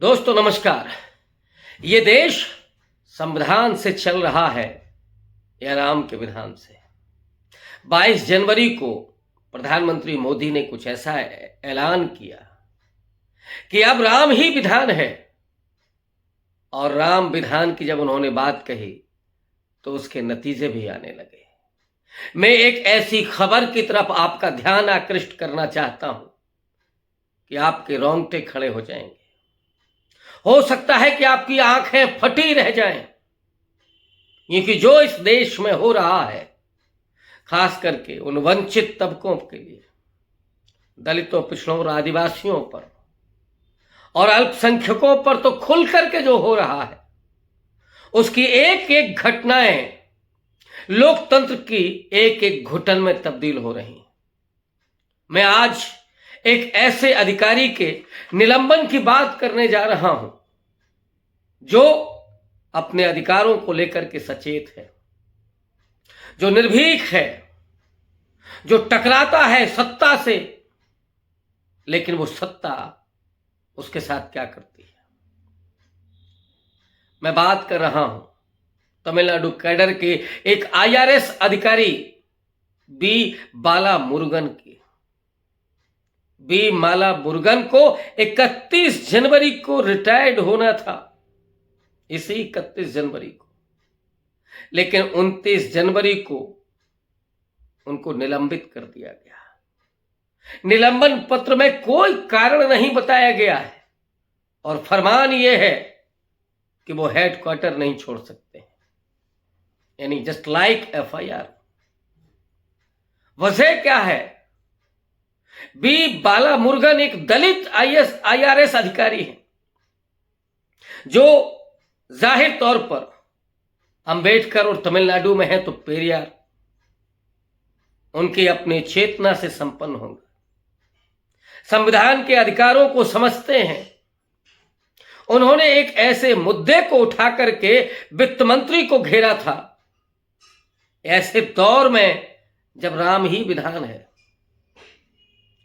दोस्तों नमस्कार। ये देश संविधान से चल रहा है या राम के विधान से। 22 जनवरी को प्रधानमंत्री मोदी ने कुछ ऐसा ऐलान किया कि अब राम ही विधान है, और राम विधान की जब उन्होंने बात कही तो उसके नतीजे भी आने लगे। मैं एक ऐसी खबर की तरफ आपका ध्यान आकृष्ट करना चाहता हूं कि आपके रोंगटे खड़े हो जाएंगे। हो सकता है कि आपकी आंखें फटी रह जाएं, क्योंकि जो इस देश में हो रहा है, खास करके उन वंचित तबकों के लिए, दलितों, पिछड़ों और आदिवासियों पर और अल्पसंख्यकों पर तो खुल करके जो हो रहा है, उसकी एक एक घटनाएं लोकतंत्र की एक एक घुटन में तब्दील हो रही। मैं आज एक ऐसे अधिकारी के निलंबन की बात करने जा रहा हूं जो अपने अधिकारों को लेकर के सचेत है, जो निर्भीक है, जो टकराता है सत्ता से, लेकिन वो सत्ता उसके साथ क्या करती है। मैं बात कर रहा हूं तमिलनाडु कैडर के एक IRS अधिकारी बी बाला मुरुगन की। बी माला मुरुगन को 31 जनवरी को रिटायर्ड होना था, इसी 31 जनवरी को, लेकिन 29 जनवरी को उनको निलंबित कर दिया गया। निलंबन पत्र में कोई कारण नहीं बताया गया है और फरमान यह है कि वो हेडक्वार्टर नहीं छोड़ सकते हैं, यानी जस्ट लाइक FIR। वजह क्या है? बी बाला मुरुगन एक दलित IRS अधिकारी है जो जाहिर तौर पर अंबेडकर और तमिलनाडु में है तो पेरियार उनकी अपनी चेतना से संपन्न होंगे, संविधान के अधिकारों को समझते हैं। उन्होंने एक ऐसे मुद्दे को उठा करके वित्त मंत्री को घेरा था, ऐसे दौर में जब राम ही विधान है।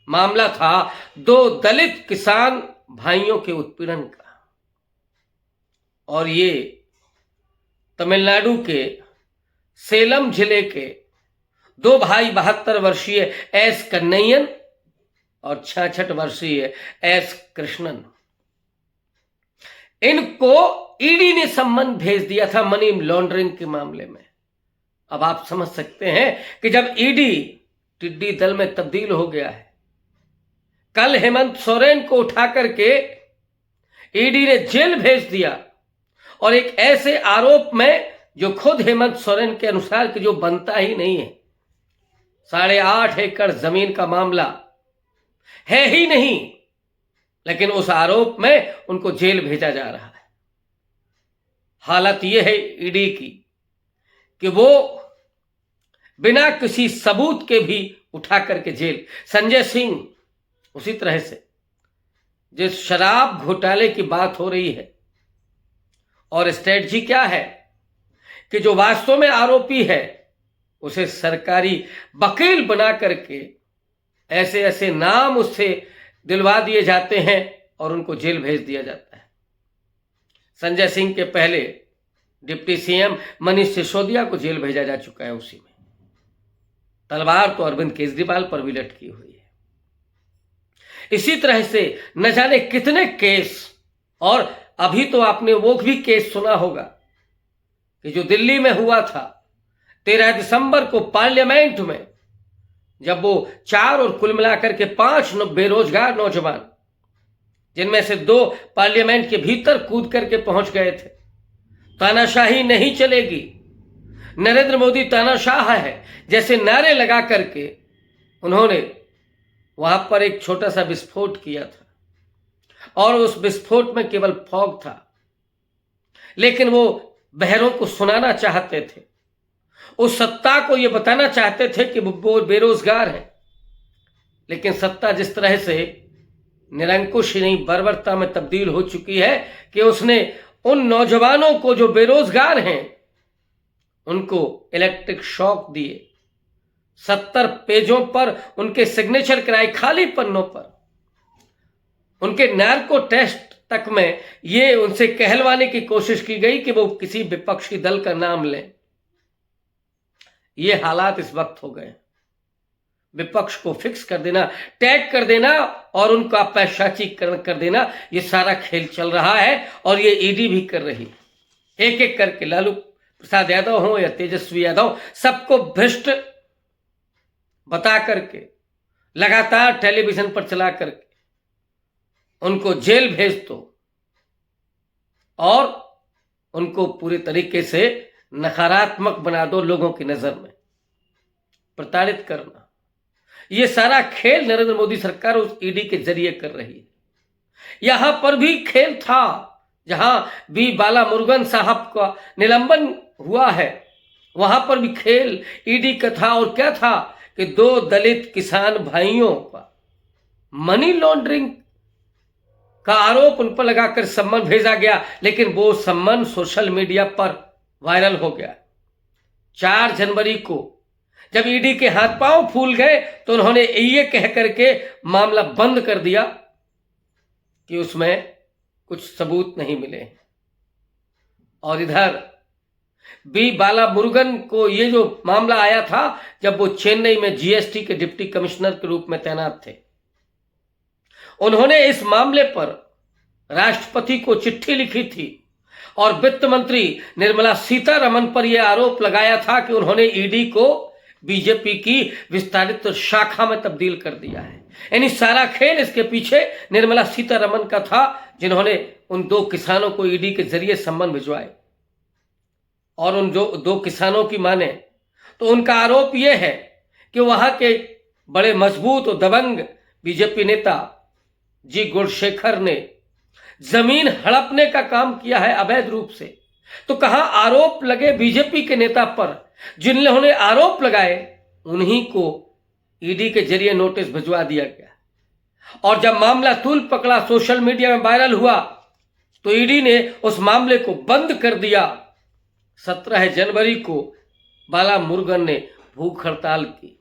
मामला था 2 दलित किसान भाइयों के उत्पीड़न का, और ये तमिलनाडु के सेलम जिले के 2 भाई 72 वर्षीय S कन्नैयन और 66 वर्षीय S कृष्णन। इनको ईडी ने सम्मन भेज दिया था मनी लॉन्ड्रिंग के मामले में। अब आप समझ सकते हैं कि जब ईडी टिड्डी दल में तब्दील हो गया है, कल हेमंत सोरेन को उठा करके ईडी ने जेल भेज दिया, और एक ऐसे आरोप में जो खुद हेमंत सोरेन के अनुसार कि जो बनता ही नहीं है। 8.5 एकड़ जमीन का मामला है ही नहीं, लेकिन उस आरोप में उनको जेल भेजा जा रहा है। हालत यह है ईडी की कि वो बिना किसी सबूत के भी उठा करके जेल। संजय सिंह उसी तरह से, जिस शराब घोटाले की बात हो रही है, और स्ट्रेटजी क्या है कि जो वास्तव में आरोपी है उसे सरकारी वकील बना करके ऐसे ऐसे नाम उससे दिलवा दिए जाते हैं और उनको जेल भेज दिया जाता है। संजय सिंह के पहले डिप्टी CM मनीष सिसोदिया को जेल भेजा जा चुका है। उसी में तलवार तो अरविंद केजरीवाल पर भी लटकी हुई है। इसी तरह से न जाने कितने केस, और अभी तो आपने वो भी केस सुना होगा कि जो दिल्ली में हुआ था 13 दिसंबर को पार्लियामेंट में, जब वो 4 और कुल मिलाकर के 5 बेरोजगार नौजवान, जिनमें से 2 पार्लियामेंट के भीतर कूद करके पहुंच गए थे। तानाशाही नहीं चलेगी, नरेंद्र मोदी तानाशाह है जैसे नारे लगा करके उन्होंने वहां पर एक छोटा सा विस्फोट किया था, और उस विस्फोट में केवल फॉग था, लेकिन वो बहरों को सुनाना चाहते थे, उस सत्ता को ये बताना चाहते थे कि वो बेरोजगार है। लेकिन सत्ता जिस तरह से निरंकुश ही नहीं बर्बरता में तब्दील हो चुकी है कि उसने उन नौजवानों को जो बेरोजगार हैं उनको इलेक्ट्रिक शॉक दिए, 70 पेजों पर उनके सिग्नेचर कराए, खाली पन्नों पर उनके नार्को टेस्ट तक में ये उनसे कहलवाने की कोशिश की गई कि वो किसी विपक्षी दल का नाम लें। ये हालात इस वक्त हो गए। विपक्ष को फिक्स कर देना, टैग कर देना और उनका पैशाचीकरण कर देना, ये सारा खेल चल रहा है और ये ईडी भी कर रही है। एक एक करके लालू प्रसाद यादव हो या तेजस्वी यादव, सबको भ्रष्ट बता करके लगातार टेलीविजन पर चला करके उनको जेल भेज दो और उनको पूरी तरीके से नकारात्मक बना दो लोगों की नजर में, प्रताड़ित करना। ये सारा खेल नरेंद्र मोदी सरकार उस ईडी के जरिए कर रही है। यहां पर भी खेल था, जहां बी बाला मुरुगन साहब का निलंबन हुआ है, वहां पर भी खेल ईडी का था। और क्या था कि 2 दलित किसान भाइयों का मनी लॉन्ड्रिंग का आरोप उन पर लगाकर सम्मन भेजा गया, लेकिन वो सम्मन सोशल मीडिया पर वायरल हो गया। 4 जनवरी को जब ईडी के हाथ पांव फूल गए तो उन्होंने ये कह करके मामला बंद कर दिया कि उसमें कुछ सबूत नहीं मिले। और इधर बी बाला मुरुगन को ये जो मामला आया था जब वो चेन्नई में जीएसटी के डिप्टी कमिश्नर के रूप में तैनात थे, उन्होंने इस मामले पर राष्ट्रपति को चिट्ठी लिखी थी और वित्त मंत्री निर्मला सीतारमण पर यह आरोप लगाया था कि उन्होंने ईडी को बीजेपी की विस्तारित शाखा में तब्दील कर दिया है। यानी सारा खेल इसके पीछे निर्मला सीतारमण का था, जिन्होंने उन 2 किसानों को ईडी के जरिए सम्मन भिजवाए। और उन जो 2 किसानों की माने तो उनका आरोप यह है कि वहां के बड़े मजबूत और दबंग बीजेपी नेता जी गुणशेखर ने जमीन हड़पने का काम किया है अवैध रूप से। तो कहां आरोप लगे बीजेपी के नेता पर, जिन्होंने आरोप लगाए उन्हीं को ईडी के जरिए नोटिस भिजवा दिया गया। और जब मामला तूल पकड़ा, सोशल मीडिया में वायरल हुआ, तो ईडी ने उस मामले को बंद कर दिया। 17 जनवरी को बाला मुरुगन ने भूख हड़ताल की।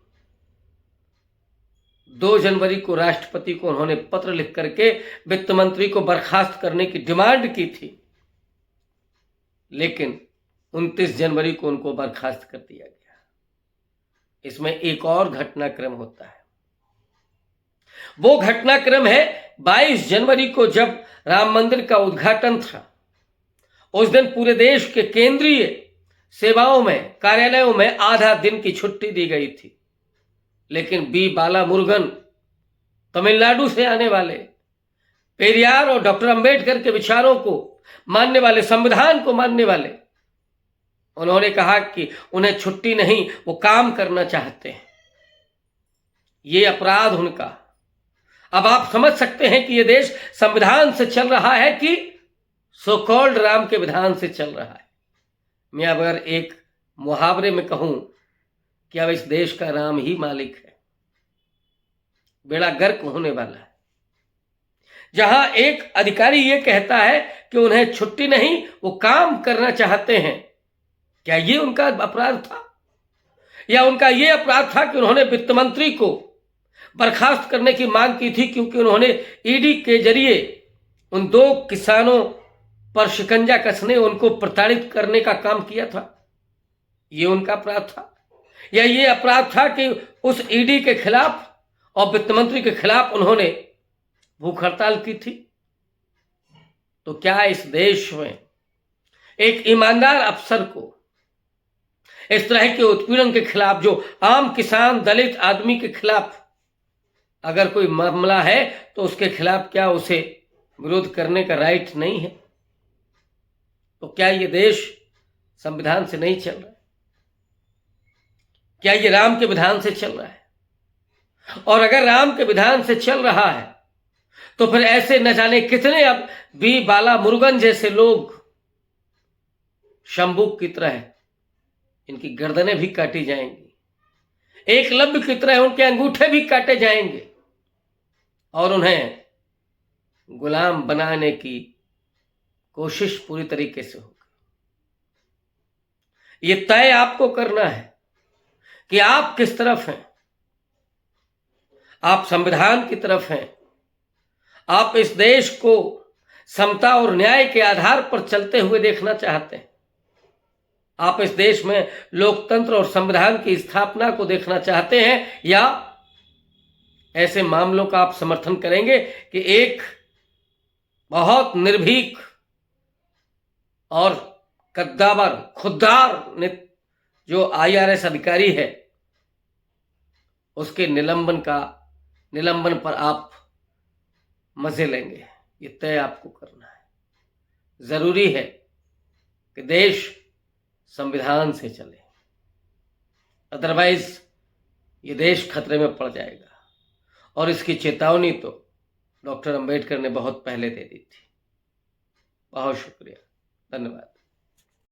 2 जनवरी को राष्ट्रपति को उन्होंने पत्र लिख करके वित्त मंत्री को बर्खास्त करने की डिमांड की थी, लेकिन 29 जनवरी को उनको बर्खास्त कर दिया गया। इसमें एक और घटनाक्रम होता है। वो घटनाक्रम है 22 जनवरी को जब राम मंदिर का उद्घाटन था। उस दिन पूरे देश के केंद्रीय सेवाओं में, कार्यालयों में आधा दिन की छुट्टी दी गई थी, लेकिन बी बाला मुरुगन तमिलनाडु से आने वाले, पेरियार और डॉक्टर अंबेडकर के विचारों को मानने वाले, संविधान को मानने वाले, उन्होंने कहा कि उन्हें छुट्टी नहीं, वो काम करना चाहते हैं। ये अपराध उनका। अब आप समझ सकते हैं कि ये देश संविधान से चल रहा है कि सो कॉल्ड राम के विधान से चल रहा है। मैं अगर एक मुहावरे में कहूं कि अब इस देश का राम ही मालिक है, बेड़ा गर्क होने वाला है। जहां एक अधिकारी ये कहता है कि उन्हें छुट्टी नहीं, वो काम करना चाहते हैं, क्या ये उनका अपराध था? या उनका ये अपराध था कि उन्होंने वित्त मंत्री को बर्खास्त करने की मांग की थी क्योंकि उन्होंने ईडी के जरिए उन 2 किसानों पर शिकंजा कसने, उनको प्रताड़ित करने का काम किया था? ये उनका अपराध था? या ये अपराध था कि उस ईडी के खिलाफ और वित्त मंत्री के खिलाफ उन्होंने भूख हड़ताल की थी? तो क्या इस देश में एक ईमानदार अफसर को इस तरह के उत्पीड़न के खिलाफ, जो आम किसान दलित आदमी के खिलाफ अगर कोई मामला है तो उसके खिलाफ क्या उसे विरोध करने का राइट नहीं है? तो क्या ये देश संविधान से नहीं चल रहा है? क्या ये राम के विधान से चल रहा है? और अगर राम के विधान से चल रहा है तो फिर ऐसे न जाने कितने अब बी बाला मुरुगन जैसे लोग शंभू की तरह इनकी गर्दनें भी काटी जाएंगी, एकलव्य की तरह उनके अंगूठे भी काटे जाएंगे और उन्हें गुलाम बनाने की कोशिश पूरी तरीके से होगी। ये तय आपको करना है कि आप किस तरफ हैं। आप संविधान की तरफ हैं, आप इस देश को समता और न्याय के आधार पर चलते हुए देखना चाहते हैं? आप इस देश में लोकतंत्र और संविधान की स्थापना को देखना चाहते हैं, या ऐसे मामलों का आप समर्थन करेंगे कि एक बहुत निर्भीक और कद्दावर खुद्दार जो आईआरएस अधिकारी है, उसके निलंबन पर आप मजे लेंगे? ये तय आपको करना है। जरूरी है कि देश संविधान से चले, अदरवाइज ये देश खतरे में पड़ जाएगा। और इसकी चेतावनी तो डॉक्टर अंबेडकर ने बहुत पहले दे दी थी। बहुत शुक्रिया, धन्यवाद।